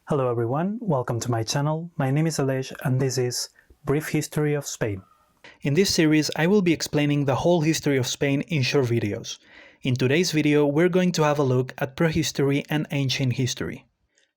Hello everyone, welcome to my channel. My name is Alej and this is Brief History of Spain. In this series, I will be explaining the whole history of Spain in short videos. In today's video, we're going to have a look at prehistory and ancient history.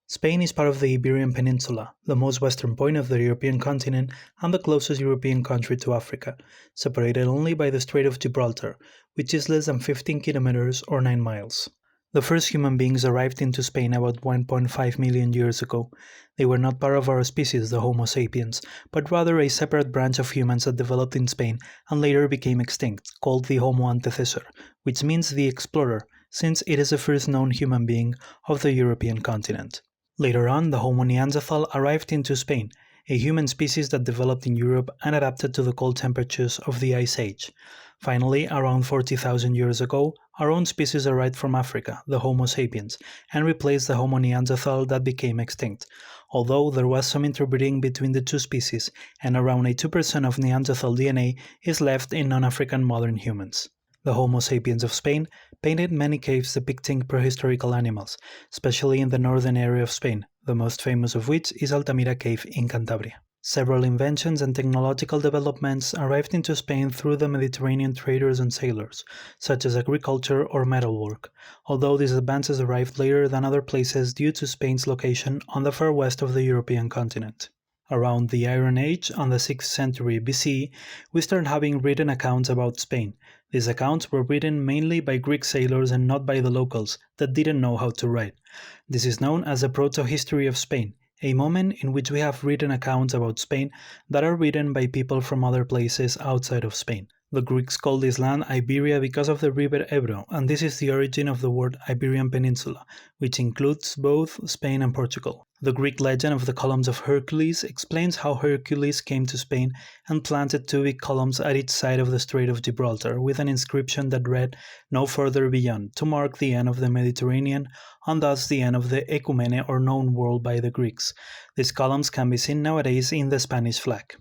Spain is part of the Iberian Peninsula, the most western point of the European continent and the closest European country to Africa, separated only by the Strait of Gibraltar, which is less than 15 kilometers or 9 miles. The first human beings arrived into Spain about 1.5 million years ago. They were not part of our species, the Homo sapiens, but rather a separate branch of humans that developed in Spain and later became extinct, called the Homo antecessor, which means the explorer, since it is the first known human being of the European continent. Later on, the Homo neanderthal arrived into Spain, a human species that developed in Europe and adapted to the cold temperatures of the Ice Age. Finally, around 40,000 years ago, our own species arrived from Africa, the Homo sapiens, and replaced the Homo neanderthal that became extinct. Although there was some interbreeding between the two species, and around 2% of Neanderthal DNA is left in non-African modern humans. The Homo sapiens of Spain painted many caves depicting prehistorical animals, especially in the northern area of Spain, the most famous of which is Altamira Cave in Cantabria. Several inventions and technological developments arrived into Spain through the Mediterranean traders and sailors, such as agriculture or metalwork, although these advances arrived later than other places due to Spain's location on the far west of the European continent. Around the Iron Age, on the 6th century BCE, we start having written accounts about Spain. These accounts were written mainly by Greek sailors and not by the locals that didn't know how to write. This is known as the proto-history of Spain, a moment in which we have written accounts about Spain that are written by people from other places outside of Spain. The Greeks called this land Iberia because of the river Ebro, and this is the origin of the word Iberian Peninsula, which includes both Spain and Portugal. The Greek legend of the columns of Hercules explains how Hercules came to Spain and planted 2 big columns at each side of the Strait of Gibraltar with an inscription that read, "No further beyond," to mark the end of the Mediterranean and thus the end of the Ecumene or known world by the Greeks. These columns can be seen nowadays in the Spanish flag.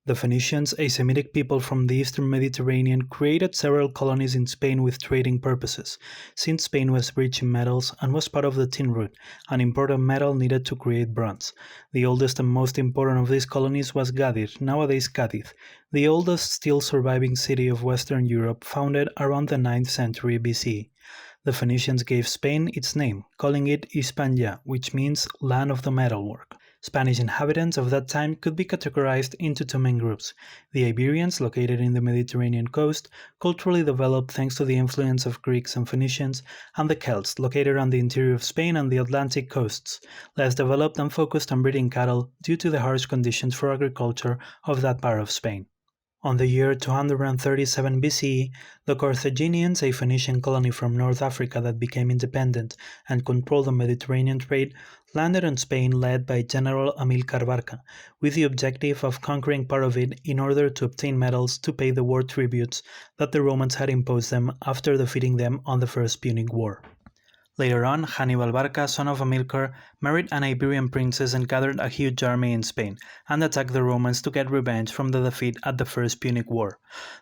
The Phoenicians, a Semitic people from the eastern Mediterranean, created several colonies in Spain with trading purposes, since Spain was rich in metals and was part of the tin route, an important metal needed to create bronze. The oldest and most important of these colonies was Gadir, nowadays Cadiz, the oldest still surviving city of Western Europe, founded around the 9th century BCE. The Phoenicians gave Spain its name, calling it Hispania, which means land of the metalwork. Spanish inhabitants of that time could be categorized into 2 main groups. The Iberians, located in the Mediterranean coast, culturally developed thanks to the influence of Greeks and Phoenicians, and the Celts, located on the interior of Spain and the Atlantic coasts, less developed and focused on breeding cattle due to the harsh conditions for agriculture of that part of Spain. On the year 237 BCE, the Carthaginians, a Phoenician colony from North Africa that became independent and controlled the Mediterranean trade, landed on Spain led by General Amilcar Barca, with the objective of conquering part of it in order to obtain metals to pay the war tributes that the Romans had imposed them after defeating them on the First Punic War. Later on, Hannibal Barca, son of Amilcar, married an Iberian princess and gathered a huge army in Spain, and attacked the Romans to get revenge from the defeat at the First Punic War.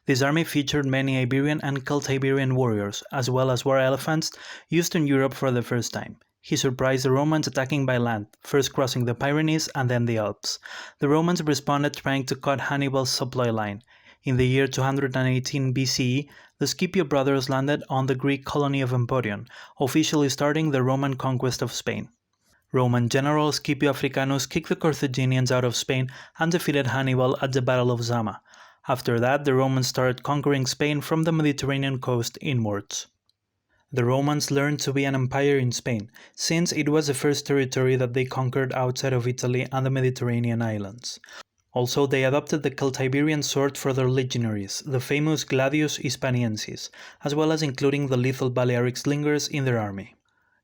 This army featured many Iberian and Celtiberian warriors, as well as war elephants used in Europe for the first time. He surprised the Romans attacking by land, first crossing the Pyrenees and then the Alps. The Romans responded trying to cut Hannibal's supply line. In the year 218 BCE, the Scipio brothers landed on the Greek colony of Emporion, officially starting the Roman conquest of Spain. Roman general Scipio Africanus kicked the Carthaginians out of Spain and defeated Hannibal at the Battle of Zama. After that, the Romans started conquering Spain from the Mediterranean coast inwards. The Romans learned to be an empire in Spain, since it was the first territory that they conquered outside of Italy and the Mediterranean islands. Also, they adopted the Celtiberian sword for their legionaries, the famous Gladius Hispaniensis, as well as including the lethal Balearic slingers in their army.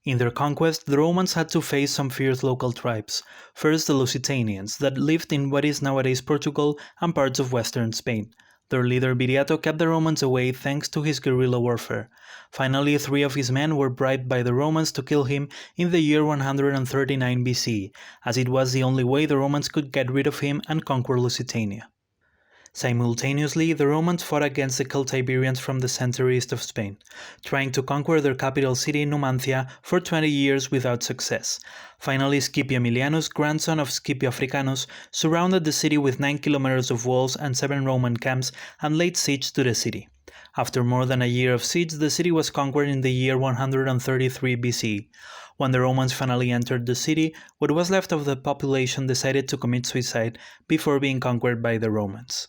In their conquest, the Romans had to face some fierce local tribes. First, the Lusitanians, that lived in what is nowadays Portugal and parts of western Spain. Their leader Viriato kept the Romans away thanks to his guerrilla warfare. Finally, 3 of his men were bribed by the Romans to kill him in the year 139 BCE, as it was the only way the Romans could get rid of him and conquer Lusitania. Simultaneously, the Romans fought against the Celtiberians from the center east of Spain, trying to conquer their capital city Numantia for 20 years without success. Finally, Scipio Aemilianus, grandson of Scipio Africanus, surrounded the city with 9 kilometers of walls and 7 Roman camps and laid siege to the city. After more than a year of siege, the city was conquered in the year 133 BCE. When the Romans finally entered the city, what was left of the population decided to commit suicide before being conquered by the Romans.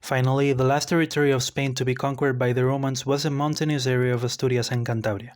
Finally, the last territory of Spain to be conquered by the Romans was the mountainous area of Asturias and Cantabria.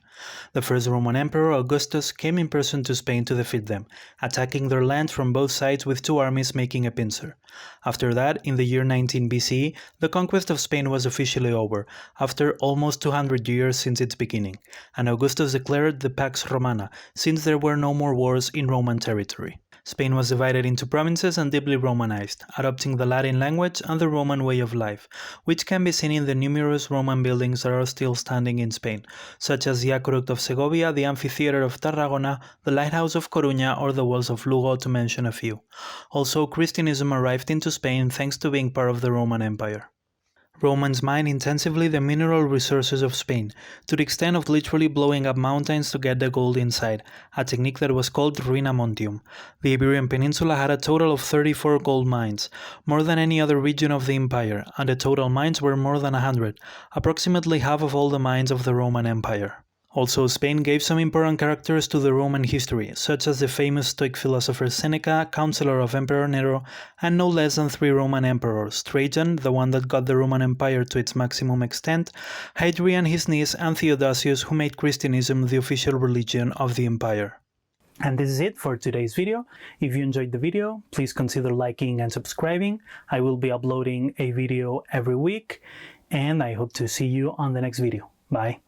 The first Roman emperor, Augustus, came in person to Spain to defeat them, attacking their land from both sides with 2 armies making a pincer. After that, in the year 19 BCE, the conquest of Spain was officially over, after almost 200 years since its beginning, and Augustus declared the Pax Romana, since there were no more wars in Roman territory. Spain was divided into provinces and deeply Romanized, adopting the Latin language and the Roman way of life, which can be seen in the numerous Roman buildings that are still standing in Spain, such as the Aqueduct of Segovia, the Amphitheater of Tarragona, the Lighthouse of Coruña, or the Walls of Lugo, to mention a few. Also, Christianism arrived into Spain thanks to being part of the Roman Empire. Romans mined intensively the mineral resources of Spain, to the extent of literally blowing up mountains to get the gold inside, a technique that was called ruina montium. The Iberian Peninsula had a total of 34 gold mines, more than any other region of the empire, and the total mines were more than 100, approximately half of all the mines of the Roman Empire. Also, Spain gave some important characters to the Roman history, such as the famous Stoic philosopher Seneca, counselor of Emperor Nero, and no less than 3 Roman emperors: Trajan, the one that got the Roman Empire to its maximum extent, Hadrian, his niece, and Theodosius, who made Christianism the official religion of the empire. And this is it for today's video. If you enjoyed the video, please consider liking and subscribing. I will be uploading a video every week, and I hope to see you on the next video. Bye!